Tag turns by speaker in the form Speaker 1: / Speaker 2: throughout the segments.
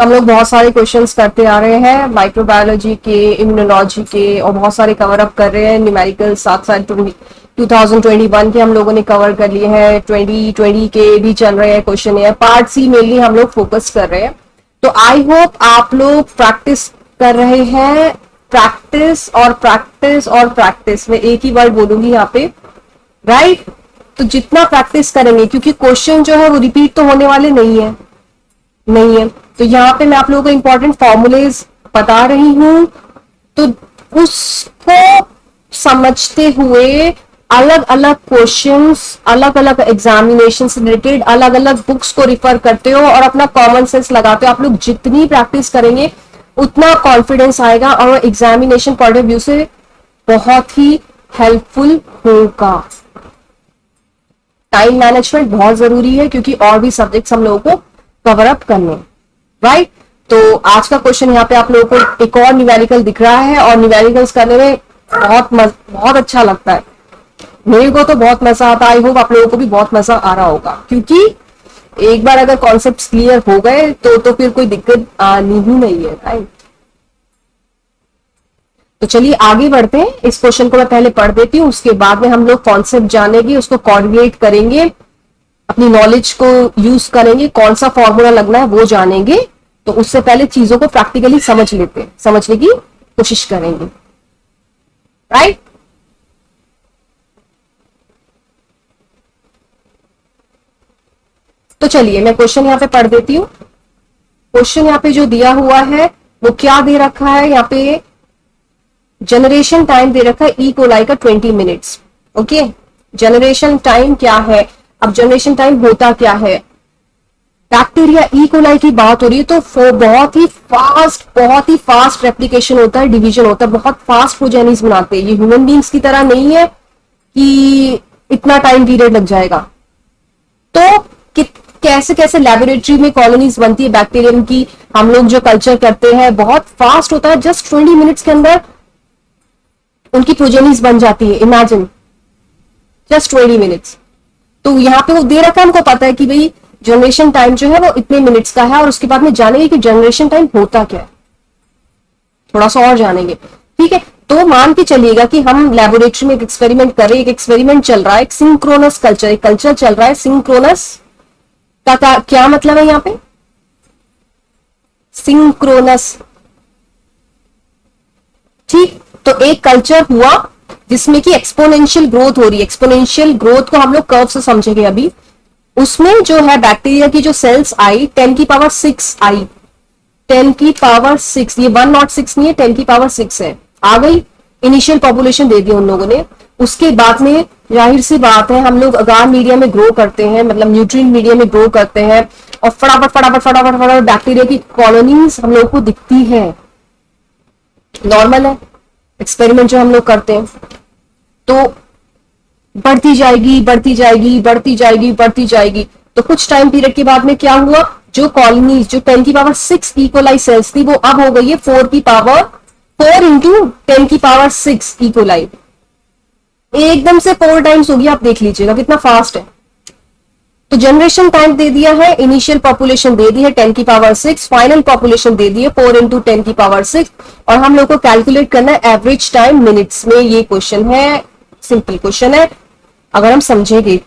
Speaker 1: हम लोग बहुत सारे क्वेश्चंस करते आ रहे हैं माइक्रोबायोलॉजी के, इम्यूनोलॉजी के, और बहुत सारे कवर अप कर रहे हैं। न्यूमेरिकल साथ साथ 2021 के हम लोगों ने कवर कर लिए हैं, 2020 के भी चल रहे हैं क्वेश्चन। है पार्ट सी मेनली हम लोग फोकस कर रहे हैं। तो आई होप आप लोग प्रैक्टिस कर रहे हैं। प्रैक्टिस और प्रैक्टिस और प्रैक्टिस, मैं एक ही वर्ड बोलूंगी यहाँ पे, राइट? तो जितना प्रैक्टिस करेंगे, क्योंकि क्वेश्चन जो है वो रिपीट तो होने वाले नहीं है। तो यहाँ पे मैं आप लोगों को इंपॉर्टेंट फॉर्मूलेज बता रही हूं, तो उसको समझते हुए अलग अलग क्वेश्चंस, अलग अलग एग्जामिनेशन से रिलेटेड अलग अलग बुक्स को रिफर करते हो और अपना कॉमन सेंस लगाते हो। आप लोग जितनी प्रैक्टिस करेंगे उतना कॉन्फिडेंस आएगा और एग्जामिनेशन पॉइंट ऑफ व्यू से बहुत ही हेल्पफुल होगा। टाइम मैनेजमेंट बहुत जरूरी है क्योंकि और भी सब्जेक्ट्स हम लोगों को कवर अप करने, राइट? तो आज का क्वेश्चन यहाँ पे आप लोगों को एक और न्यूमेरिकल दिख रहा है और न्यूमेरिकल्स करने में बहुत अच्छा लगता है। मेरे को तो बहुत मजा आता है। आई होप आप लोगों को भी बहुत मजा आ रहा होगा, क्योंकि एक बार अगर कॉन्सेप्ट्स क्लियर हो गए तो फिर कोई दिक्कत आनी ही नहीं है, राइट? तो चलिए आगे बढ़ते हैं। इस क्वेश्चन को मैं पहले पढ़ देती हूँ, उसके बाद में हम लोग कॉन्सेप्ट जानेंगे, उसको कोऑर्डिनेट करेंगे, अपनी नॉलेज को यूज करेंगे, कौन सा फॉर्मूला लगना है वो जानेंगे। तो उससे पहले चीजों को प्रैक्टिकली समझने की कोशिश करेंगे, राइट? तो चलिए मैं क्वेश्चन यहाँ पे पढ़ देती हूँ। क्वेश्चन यहाँ पे जो दिया हुआ है वो क्या दे रखा है, यहाँ पे जनरेशन टाइम दे रखा है ई कोलाई का 20 मिनट्स। ओके, जनरेशन टाइम क्या है? अब जनरेशन टाइम होता क्या है? बैक्टीरिया ई कोलाई की बात हो रही है तो बहुत ही फास्ट रेप्लिकेशन होता है, डिवीजन होता है, बहुत फास्ट प्रोजेनिस बनाते हैं। ये ह्यूमन बींग्स की तरह नहीं है कि इतना टाइम पीरियड लग जाएगा। तो कैसे कैसे लेबोरेटरी में कॉलोनीज बनती है बैक्टीरियम की, हम लोग जो कल्चर करते हैं बहुत फास्ट होता है। जस्ट 20 मिनट्स के अंदर उनकी प्रोजेनिस बन जाती है। Imagine, just 20 minutes. तो यहाँ पे वो दे रखा है, हमको पता है कि भाई जनरेशन टाइम जो है वो इतने मिनट्स का है, और उसके बाद में जानेंगे कि जनरेशन टाइम होता क्या है, थोड़ा सा और जानेंगे, ठीक है? तो मान के चलिएगा कि हम लेबोरेटरी में एक एक्सपेरिमेंट कर रहे हैं। एक एक्सपेरिमेंट चल रहा है, एक सिंक्रोनस कल्चर, एक कल्चर चल रहा है। सिंक्रोनस का क्या मतलब है यहाँ पे? सिंक्रोनस, ठीक? तो एक कल्चर हुआ जिसमें कि एक्सपोनेंशियल ग्रोथ हो रही है। एक्सपोनेंशियल ग्रोथ को हम लोग कर्व से समझेंगे अभी। उसमें जो है बैक्टीरिया की जो सेल्स आई 10 की पावर 6 आई, 10 की पावर 6, ये 106 नहीं है, 10 की पावर 6 है। आ गई, इनिशियल पॉपुलेशन दे दी उन लोगों ने। उसके बाद में जाहिर सी बात है हम लोग अगार मीडिया में ग्रो करते हैं, मतलब न्यूट्रिएंट मीडिया में ग्रो करते हैं, और फटाफट बैक्टीरिया की कॉलोनीज हम लोग को दिखती है। नॉर्मल है एक्सपेरिमेंट जो हम लोग करते हैं। तो बढ़ती जाएगी। तो कुछ टाइम पीरियड के बाद में क्या हुआ, जो कॉलोनीज जो 10 की पावर 6 इकोलाई सेल्स थी वो अब हो गई है 4 की पावर 4 इंटू 10 की पावर 6 इकोलाई। एकदम से 4 टाइम्स हो गया। आप देख लीजिएगा कितना फास्ट है। तो जनरेशन टाइम दे दिया है, इनिशियल पॉपुलेशन दे दी है 10 की पावर 6, फाइनल पॉपुलेशन दे दी है 4 इंटू 10 की पावर 6, और हम लोग को कैलकुलेट करना है एवरेज टाइम मिनट्स में। ये क्वेश्चन है, सिंपल क्वेश्चन है अगर हम समझेंगे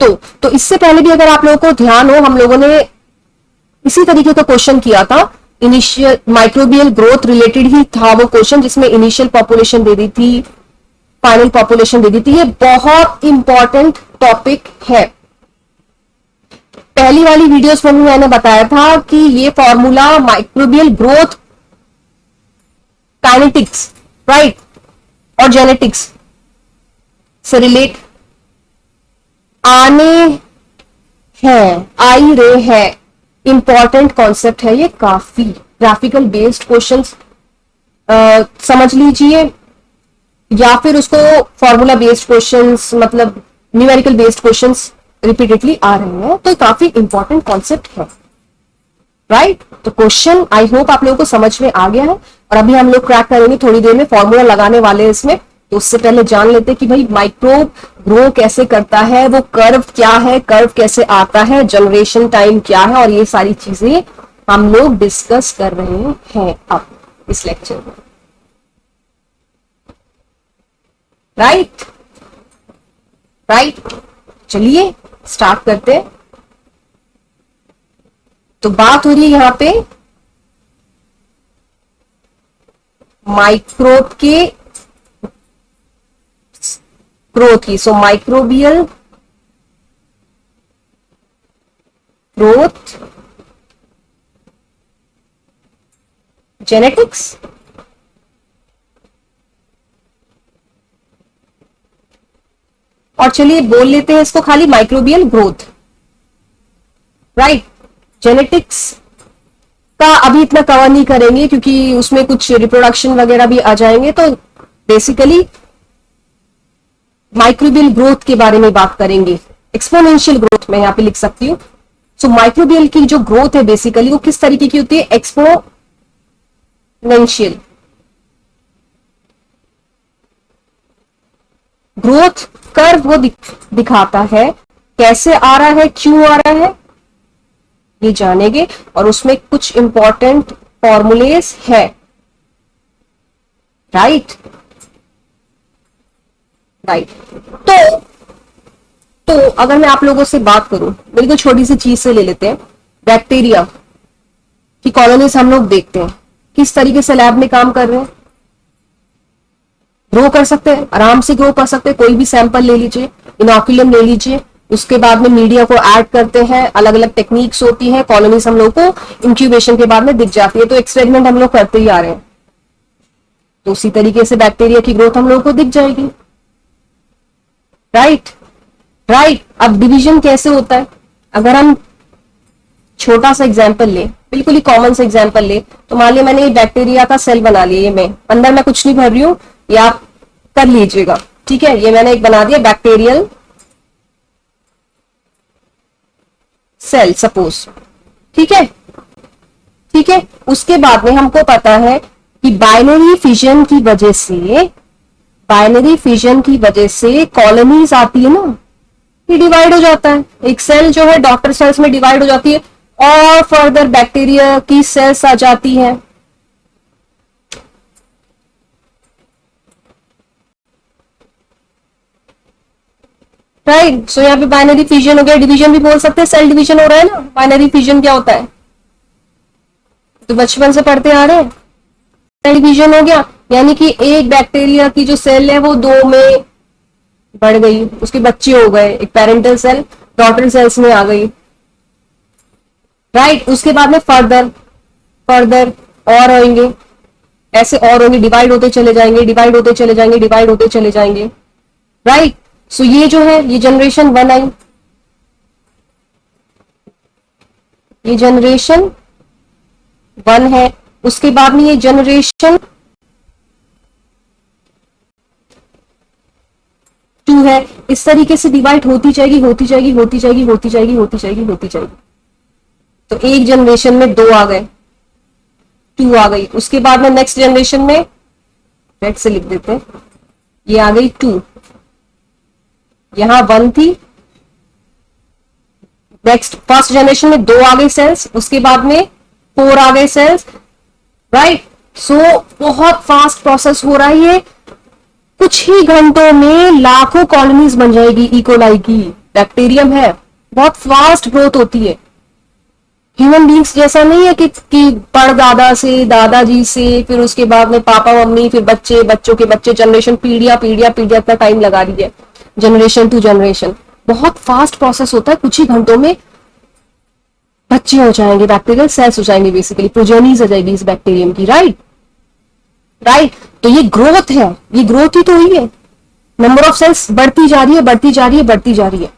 Speaker 1: तो इससे पहले भी अगर आप लोगों को ध्यान हो, हम लोगों ने इसी तरीके का क्वेश्चन किया था। इनिशियल माइक्रोबियल ग्रोथ रिलेटेड ही था वो क्वेश्चन, जिसमें इनिशियल पॉपुलेशन दे दी थी, फाइनल पॉपुलेशन दे दी थी। ये बहुत इंपॉर्टेंट टॉपिक है। पहली वाली वीडियोस में मैंने बताया था कि ये formula microbial growth, kinetics, right, और जेनेटिक्स से रिलेट आई रहे हैं। इंपॉर्टेंट कॉन्सेप्ट है ये, काफी ग्राफिकल बेस्ड क्वेश्चंस समझ लीजिए, या फिर उसको फॉर्मूला बेस्ड क्वेश्चंस, मतलब न्यूमेरिकल बेस्ड क्वेश्चंस रिपीटेडली आ रहे हैं। तो काफी इंपॉर्टेंट कॉन्सेप्ट है, राइट? तो क्वेश्चन आई होप आप लोगों को समझ में आ गया है, और अभी हम लोग क्रैक करेंगे थोड़ी देर में, फॉर्मूला लगाने वाले हैं इसमें। तो उससे पहले जान लेते हैं कि भाई माइक्रोब ग्रो कैसे करता है, वो कर्व क्या है, कर्व कैसे आता है, जनरेशन टाइम क्या है, और ये सारी चीजें हम लोग डिस्कस कर रहे हैं अब इस लेक्चर में। राइट राइट, चलिए स्टार्ट करते हैं। तो बात हो रही है यहां पे माइक्रोब के ग्रोथ की। सो माइक्रोबियल ग्रोथ जेनेटिक्स। और चलिए बोल लेते हैं इसको खाली माइक्रोबियल ग्रोथ। राइट, जेनेटिक्स का अभी इतना कवर नहीं करेंगे क्योंकि उसमें कुछ रिप्रोडक्शन वगैरह भी आ जाएंगे। तो बेसिकली माइक्रोबियल ग्रोथ के बारे में बात करेंगे। एक्सपोनेंशियल ग्रोथ मैं यहां पे लिख सकती हूँ। सो माइक्रोबियल की जो ग्रोथ है बेसिकली वो किस तरीके की होती है? एक्सपोनेंशियल ग्रोथ कर्व वो दिखाता है। कैसे आ रहा है, क्यों आ रहा है, ये जानेंगे। और उसमें कुछ इंपॉर्टेंट फॉर्मूलेस है। Right right. तो अगर मैं आप लोगों से बात करूं, बिल्कुल छोटी सी चीज से ले लेते हैं। बैक्टीरिया की कॉलोनीज हम लोग देखते हैं किस तरीके से लैब में काम कर रहे हैं। ग्रो कर सकते हैं, आराम से ग्रो कर सकते हैं। कोई भी सैंपल ले लीजिए, इनोकुलम ले लीजिए, उसके बाद में मीडिया को ऐड करते हैं। अलग अलग टेक्निक्स होती है, कॉलोनीज हम लोग को इंक्यूबेशन के बाद में दिख जाती है। तो एक्सपेरिमेंट हम लोग करते ही आ रहे हैं। तो उसी तरीके से बैक्टीरिया की ग्रोथ हम लोग को दिख जाएगी। Right right. अब डिवीजन कैसे होता है? अगर हम छोटा सा एग्जांपल ले, बिल्कुल ही कॉमन सा एग्जांपल ले, तो मान लिया मैंने ये बैक्टीरिया का सेल बना लिया। ये मैं अंदर मैं कुछ नहीं भर रही हूं, ये आप कर लीजिएगा। ठीक है, ये मैंने एक बना दिया बैक्टीरियल सेल सपोज। ठीक है ठीक है। उसके बाद में हमको पता है कि बाइनरी फिजन की वजह से कॉलोनीज आती है ना, ये डिवाइड हो जाता है। एक सेल जो है डॉटर सेल्स में डिवाइड हो जाती है और फर्दर बैक्टीरिया की सेल्स आ जाती है। राइट। सो यहाँ पे बाइनरी फिजन हो गया, डिवीजन भी बोल सकते हैं, सेल डिवीजन हो रहा है ना। बाइनरी फिजन क्या होता है तो बचपन से पढ़ते आ रहे हैं। सेल डिवीजन हो गया यानी कि एक बैक्टीरिया की जो सेल है वो दो में बढ़ गई, उसके बच्चे हो गए। एक पेरेंटल सेल डॉटर सेल्स में आ गई। राइट। उसके बाद में फर्दर और होंगे, ऐसे और होंगे, डिवाइड होते चले जाएंगे, डिवाइड होते चले जाएंगे, डिवाइड होते चले जाएंगे। राइट। सो ये जो है ये जनरेशन 1 आई, ये जनरेशन 1 है। उसके बाद में ये जनरेशन 2 है। इस तरीके से डिवाइड होती जाएगी, होती जाएगी, होती जाएगी, होती जाएगी, होती जाएगी, होती जाएगी। तो एक जनरेशन में 2 आ गए, 2 आ गई। उसके बाद में नेक्स्ट जनरेशन में रेड से लिख देते हैं, ये आ गई 2। यहां 1 थी। नेक्स्ट फर्स्ट जनरेशन में 2 आ गई सेल्स, उसके बाद में 4 आ गए सेल्स। राइट। सो बहुत फास्ट प्रोसेस हो रहा है ये। कुछ ही घंटों में लाखों कॉलोनीज बन जाएगी इकोलाई की। बैक्टीरियम है, बहुत फास्ट ग्रोथ होती है। ह्यूमन बींग्स जैसा नहीं है कि परदादा से, दादाजी से, फिर उसके बाद में पापा मम्मी, फिर बच्चे, बच्चों के बच्चे, जनरेशन, पीढ़ियां पीढ़ियां पीढ़ियां, इतना टाइम लगा रही है। जनरेशन टू जनरेशन बहुत फास्ट प्रोसेस होता है। कुछ ही घंटों में बच्चे हो जाएंगे, बैक्टीरियल सेल्स हो जाएंगे, बेसिकली प्रोजेनीज आ जाएगी इस बैक्टीरियम की। Right right. तो ये ग्रोथ है, ये ग्रोथ ही तो हुई है। नंबर ऑफ सेल्स बढ़ती जा रही है, बढ़ती जा रही है, बढ़ती जा रही है।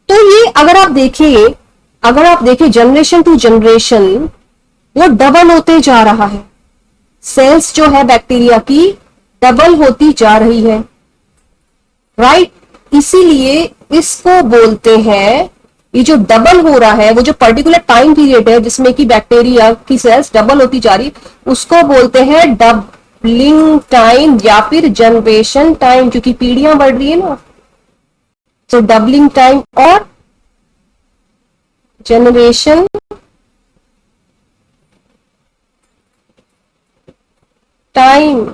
Speaker 1: तो ये अगर आप देखिए जनरेशन टू जनरेशन वो डबल होते जा रहा है। सेल्स जो है बैक्टीरिया की डबल होती जा रही है। राइट। इसीलिए इसको बोलते हैं, ये जो डबल हो रहा है, वो जो पर्टिकुलर टाइम पीरियड है जिसमें कि बैक्टीरिया की सेल्स डबल होती जा रही, उसको बोलते हैं डबलिंग टाइम या फिर जनरेशन टाइम, क्योंकि पीढ़ियां बढ़ रही है ना, तो डबलिंग टाइम और जनरेशन टाइम,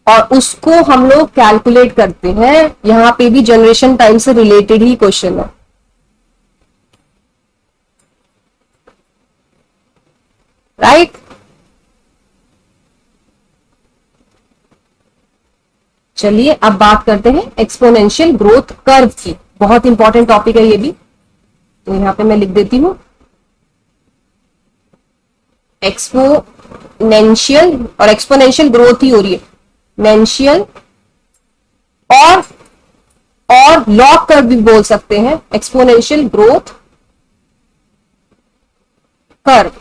Speaker 1: और उसको हम लोग कैलकुलेट करते हैं। यहां पे भी जनरेशन टाइम से रिलेटेड ही क्वेश्चन है, राइट। चलिए अब बात करते हैं एक्सपोनेंशियल ग्रोथ कर्व की। बहुत इंपॉर्टेंट टॉपिक है ये भी, तो यहां पे मैं लिख देती हूं एक्सपोनेंशियल, और एक्सपोनेंशियल ग्रोथ ही हो रही है, एक्सपोनेंशियल और लॉग कर्व भी बोल सकते हैं, एक्सपोनेंशियल ग्रोथ कर्व।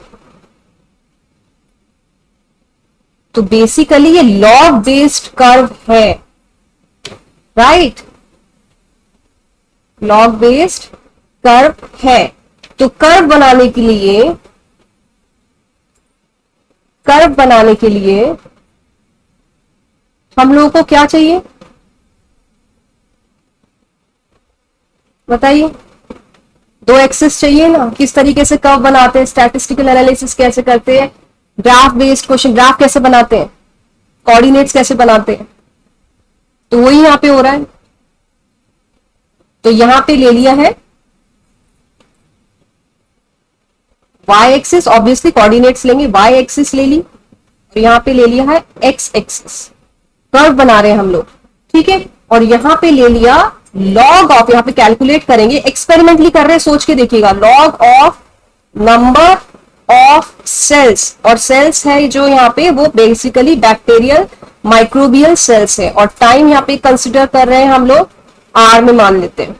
Speaker 1: तो बेसिकली ये लॉग बेस्ड कर्व है, राइट, लॉग बेस्ड कर्व है। तो कर्व बनाने के लिए हम लोगों को क्या चाहिए बताइए? दो एक्सिस चाहिए ना। किस तरीके से कर्व बनाते हैं, स्टैटिस्टिकल एनालिसिस कैसे करते हैं, ग्राफ बेस्ड क्वेश्चन, ग्राफ कैसे बनाते हैं, कोऑर्डिनेट्स कैसे बनाते हैं, तो वही यहां पे हो रहा है। तो यहां पे ले लिया है y एक्सिस, ऑब्वियसली कोऑर्डिनेट्स लेंगे, y एक्सिस ले ली, और यहां पे ले लिया है x एक्सिस, कर्व बना रहे हैं हम लोग, ठीक है। और यहां पे ले लिया लॉग ऑफ, यहां पे कैलकुलेट करेंगे, एक्सपेरिमेंटली कर रहे हैं, सोच के देखिएगा, log of number of cells, और सेल्स है जो यहाँ पे वो बेसिकली बैक्टीरियल माइक्रोबियल सेल्स है, और टाइम यहाँ पे कंसिडर कर रहे हैं हम लोग आर में मान लेते हैं,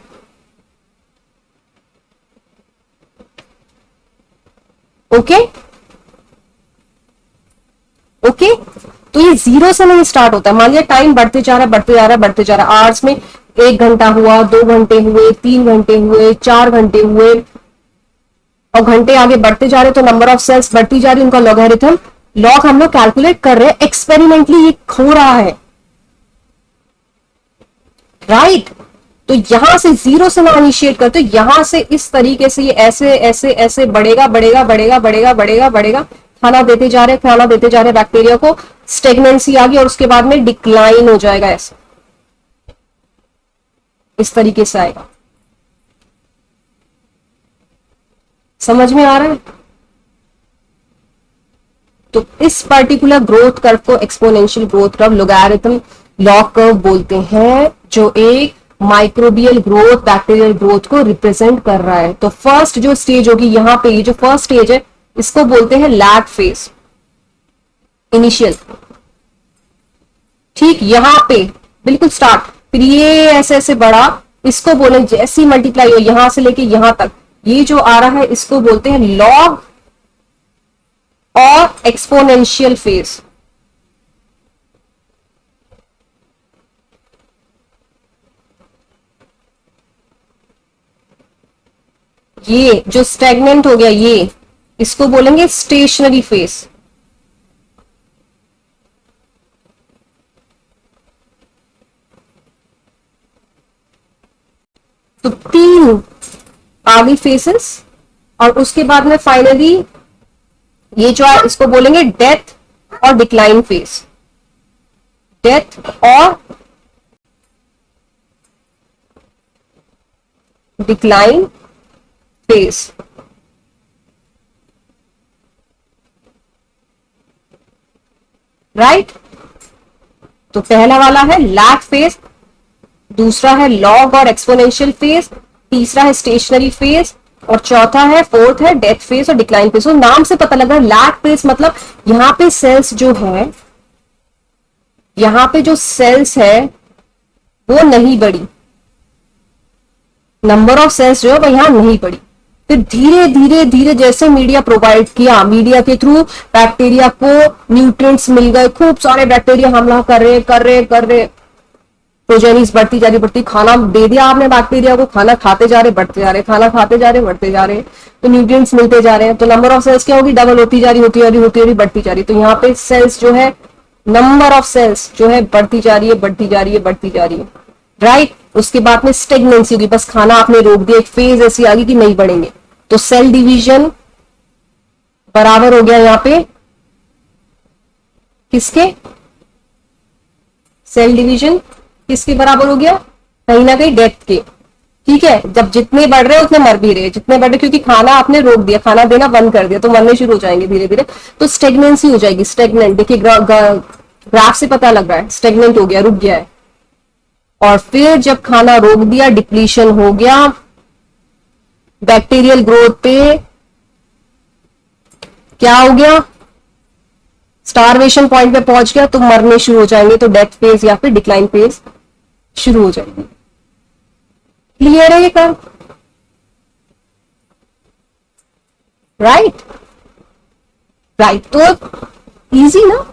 Speaker 1: ओके ओके। तो ये जीरो से नहीं स्टार्ट होता है, मान लिया टाइम बढ़ते जा रहा है, बढ़ते जा रहा है, बढ़ते जा रहा है, आवर्स में 1 घंटा हुआ, 2 घंटे हुए, 3 घंटे हुए, 4 घंटे हुए, और घंटे आगे बढ़ते जा रहे, तो नंबर ऑफ सेल्स बढ़ती जा रही, उनका लॉगरिथम, लॉग हम लोग कैलकुलेट कर रहे हैं, एक्सपेरिमेंटली ये हो रहा है, राइट। तो यहां से जीरो से ना इनिशिएट करते, यहां से इस तरीके से ये ऐसे ऐसे ऐसे बढ़ेगा बढ़ेगा बढ़ेगा बढ़ेगा बढ़ेगा बढ़ेगा, खाना देते जा रहे, खाना देते जा रहे बैक्टीरिया को, स्टेगनेंसी आ गई, और उसके बाद में डिक्लाइन हो जाएगा, ऐसे इस तरीके से आएगा। समझ में आ रहा है? तो इस पर्टिकुलर ग्रोथ कर्व को exponential growth curve, logarithm log curve बोलते हैं, जो एक माइक्रोबियल ग्रोथ, बैक्टीरियल ग्रोथ को रिप्रेजेंट कर रहा है। तो फर्स्ट जो स्टेज होगी यहां पे, ये जो फर्स्ट स्टेज है, इसको बोलते हैं लैग फेज, इनिशियल, ठीक, यहां पे बिल्कुल स्टार्ट, फिर ये ऐसे ऐसे बढ़ा, इसको बोले जैसी मल्टीप्लाई हो यहां से लेके यहां तक, ये जो आ रहा है इसको बोलते हैं लॉग और एक्सपोनेंशियल फेज। ये जो स्टेगनेंट हो गया, ये इसको बोलेंगे स्टेशनरी फेज। तो 3 आगे फेसेस, और उसके बाद में फाइनली ये जो है इसको बोलेंगे डेथ और डिक्लाइन फेज, डेथ और डिक्लाइन फेज, राइट। तो पहला वाला है लैग फेज, दूसरा है लॉग और एक्सपोनेंशियल फेज, तीसरा है स्टेशनरी फेज, और चौथा है, फोर्थ है डेथ फेज और डिक्लाइन फेज। तो नाम से पता लग रहा है लैग फेज मतलब यहां पे सेल्स जो है, यहां पे जो सेल्स है वो नहीं बढ़ी, नंबर ऑफ सेल्स जो है वो यहां नहीं बढ़ी। फिर धीरे धीरे धीरे जैसे मीडिया प्रोवाइड किया, मीडिया के थ्रू बैक्टीरिया को न्यूट्रिएंट्स मिल गए, खूब सारे बैक्टीरिया हमला कर रहे, प्रोजेनिस बढ़ती जा रही, खाना दे दिया आपने बैक्टीरिया को, खाना खाते जा रहे, बढ़ते जा रहे, खाना खाते जा रहे, बढ़ते जा रहे, तो न्यूट्रिएंट्स मिलते जा रहे हैं, तो नंबर ऑफ सेल्स क्या होगी, डबल होती जा रही, बढ़ती जा रही। तो यहाँ पे सेल्स जो है नंबर ऑफ सेल्स जो है बढ़ती जा रही है, बढ़ती जा रही है, बढ़ती जा रही है, राइट। उसके बाद में स्टेगनेंसी होगी, बस खाना आपने रोक दिया, एक फेज ऐसी आ गई कि नहीं बढ़ेंगे, तो सेल डिवीजन बराबर हो गया यहां पे किसके, सेल डिवीजन किसके बराबर हो गया, कहीं ना कहीं डेथ के, ठीक है। जब जितने बढ़ रहे हैं उतने मर भी रहे, जितने बढ़ रहे, क्योंकि खाना आपने रोक दिया, खाना देना बंद कर दिया, तो मरने शुरू हो जाएंगे धीरे धीरे, तो स्टेगनेंसी हो जाएगी। स्टेगनेंट देखिए ग्राफ से पता लग रहा है, स्टेगनेंट हो गया, रुक गया है। और फिर जब खाना रोक दिया, डिप्लीशन हो गया, बैक्टीरियल ग्रोथ पे क्या हो गया, स्टारवेशन पॉइंट पे पहुंच गया, तो मरने शुरू हो जाएंगे, तो डेथ फेज या फिर डिक्लाइन फेज शुरू हो जाएगी। क्लियर है ये कर, राइट राइट, तो इजी ना।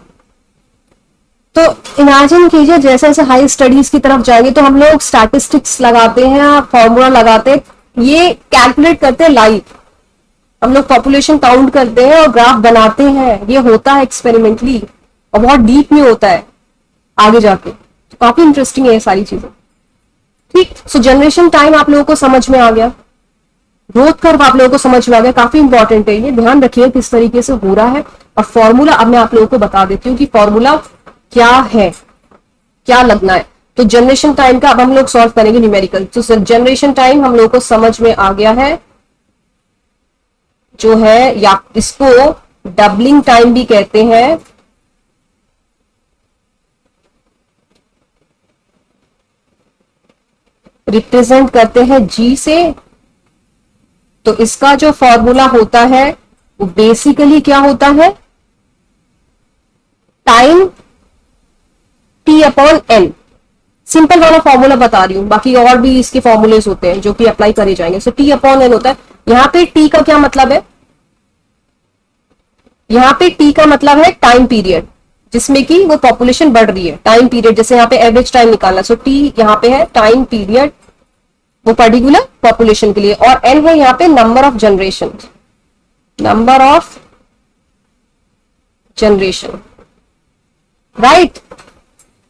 Speaker 1: तो इमेजिन कीजिए जैसे जैसे हाई स्टडीज की तरफ जाएंगे तो हम लोग स्टैटिस्टिक्स लगाते हैं, फॉर्मूला लगाते हैं, ये कैलकुलेट करते हैं लाइव, हम लोग पॉपुलेशन काउंट करते हैं और ग्राफ बनाते हैं, ये होता है एक्सपेरिमेंटली और बहुत डीप में होता है आगे जाके, तो काफी इंटरेस्टिंग है ये सारी चीजें, ठीक। सो जनरेशन टाइम आप लोगों को समझ में आ गया, ग्रोथ कर्व आप लोगों को समझ में आ गया, काफी इंपॉर्टेंट है ये, ध्यान रखिए किस तरीके से हो रहा है। और फॉर्मूला अब मैं आप लोगों को बता देती हूँ कि फॉर्मूला क्या है, क्या लगना है। तो जनरेशन टाइम का अब हम लोग सॉल्व करेंगे न्यूमेरिकल। तो जनरेशन टाइम हम लोगों को समझ में आ गया है, जो है या इसको डबलिंग टाइम भी कहते हैं, रिप्रेजेंट करते हैं जी से। तो इसका जो फॉर्मूला होता है वो बेसिकली क्या होता है, time T upon N, simple वाला फॉर्मूला बता रही हूं, बाकी और भी इसके फॉर्मूलेस होते हैं जो कि अप्लाई करे जाएंगे। सो टी अपॉन एन होता है, यहां पे टी का क्या मतलब है, यहां पे टी का मतलब है टाइम पीरियड जिसमें कि वो पॉपुलेशन बढ़ रही है, टाइम पीरियड, जैसे यहाँ पे एवरेज टाइम निकालना, सो टी यहाँ पे है टाइम पीरियड वो पर्टिकुलर पॉपुलेशन के लिए, और एन है यहाँ पे number of generation, number of generation, right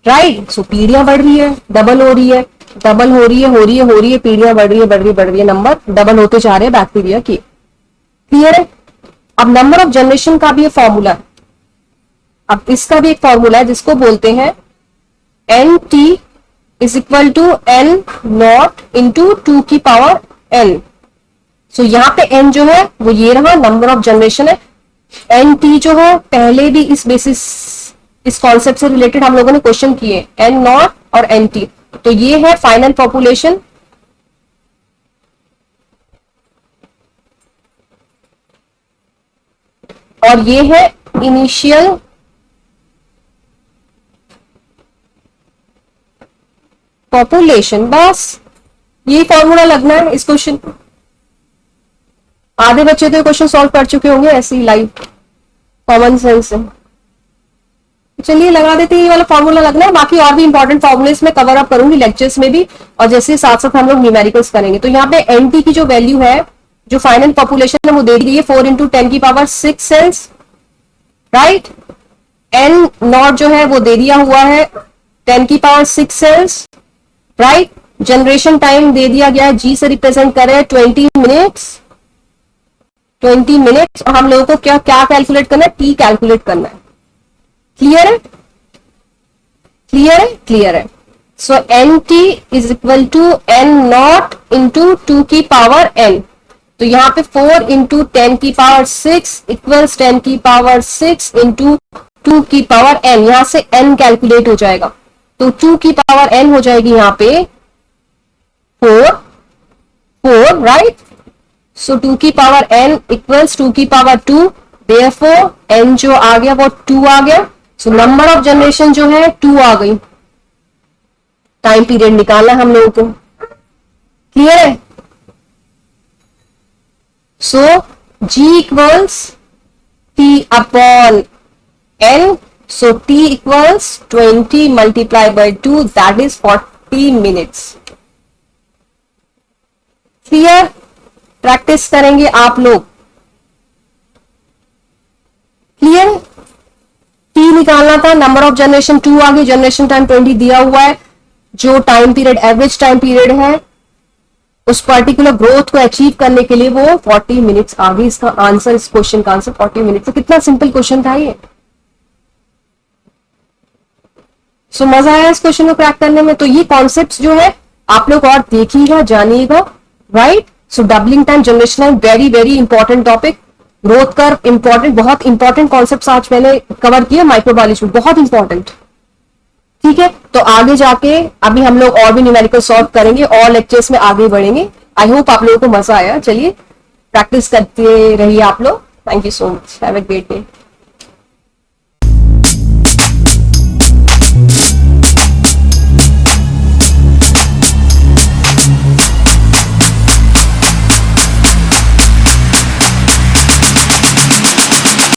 Speaker 1: right. So पीढ़ियां बढ़ रही है, डबल हो रही है, डबल हो रही है, हो रही है, हो रही है, पीढ़ियां बढ़ रही है, बढ़ रही है, बढ़ रही है, नंबर डबल होते जा रहे हैं बैक्टीरिया के, क्लियर है। अब नंबर ऑफ जनरेशन का भी ये फॉर्मूला है, अब इसका भी एक फॉर्मूला है जिसको बोलते हैं N T is equal to N not into 2 की पावर एन। सो यहां पे एन जो है वो ये रहा, नंबर ऑफ जनरेशन है। एन टी जो है पहले भी इस बेसिस, इस कॉन्सेप्ट से रिलेटेड हम लोगों ने क्वेश्चन किए, एन नॉट और एन टी, तो ये है फाइनल पॉपुलेशन, और ये है इनिशियल पॉपुलेशन, बस ये फॉर्मूला लगना है इस क्वेश्चन को। आधे बच्चे तो क्वेश्चन सॉल्व कर चुके होंगे ऐसे ही लाइव कॉमन सेंस से, चलिए लगा देते हैं, ये वाला फॉर्मूला लगना है, बाकी और भी इंपॉर्टेंट फॉर्मूलेस में कवर अप करूंगी लेक्चर्स में भी, और जैसे साथ साथ हम लोग न्यूमेरिकल्स करेंगे। तो यहाँ पे एनटी की जो वैल्यू है, जो फाइनल पॉपुलेशन है वो दे दी है 4 इंटू 10 की power 6 cells, right. N nought जो है वो दे दिया हुआ है 10 की power 6 cells, right. Generation time दे दिया गया है, जी से रिप्रेजेंट कर रहे हैं 20 मिनट्स, 20 मिनट्स, और हम लोगों को क्या क्या कैलकुलेट करना है, टी कैलकुलेट करना है, क्लियर है, क्लियर है, क्लियर है। So N T is equal to N not into 2 की पावर एन, तो यहां पे 4 इंटू 10 की पावर 6 इक्वल्स 10 की पावर 6 इंटू 2 की पावर एन, यहां से एन कैलकुलेट हो जाएगा, तो 2 की पावर एन हो जाएगी यहां पे 4 राइट। सो 2 की पावर एन इक्वल्स 2 की पावर 2, देयरफॉर एन जो आ गया वो 2 आ गया। सो नंबर ऑफ जनरेशन जो है 2 आ गई, टाइम पीरियड निकालना हम लोगों को, क्लियर है। So G equals T upon N, so T equals 20 multiply by 2, that is 40 minutes, clear. Practice करेंगे आप लोग, क्लियर। टी निकालना था, नंबर ऑफ जनरेशन 2 आ गई, जनरेशन टाइम 20 दिया हुआ है, जो time period average time period है उस पर्टिकुलर ग्रोथ को अचीव करने के लिए वो 40 मिनट्स आ गई। इसका आंसर, इस क्वेश्चन का आंसर 40 मिनट्स। तो कितना सिंपल क्वेश्चन था ये। सो मजा आया इस क्वेश्चन को क्रैक करने में। तो ये कॉन्सेप्ट्स जो है आप लोग और देखिएगा, जानिएगा, right. So doubling time, generation time, very very important topic. Growth curve important, बहुत इंपॉर्टेंट कॉन्सेप्ट आज मैंने कवर किए माइक्रोबायोलॉजी में, बहुत इंपॉर्टेंट। ठीक है, तो आगे जाके अभी हम लोग और भी न्यूमेरिकल सॉल्व करेंगे और लेक्चर्स में आगे बढ़ेंगे। आई होप आप लोगों को मजा आया। चलिए प्रैक्टिस करते रहिए आप लोग। Thank you so much, have a great day.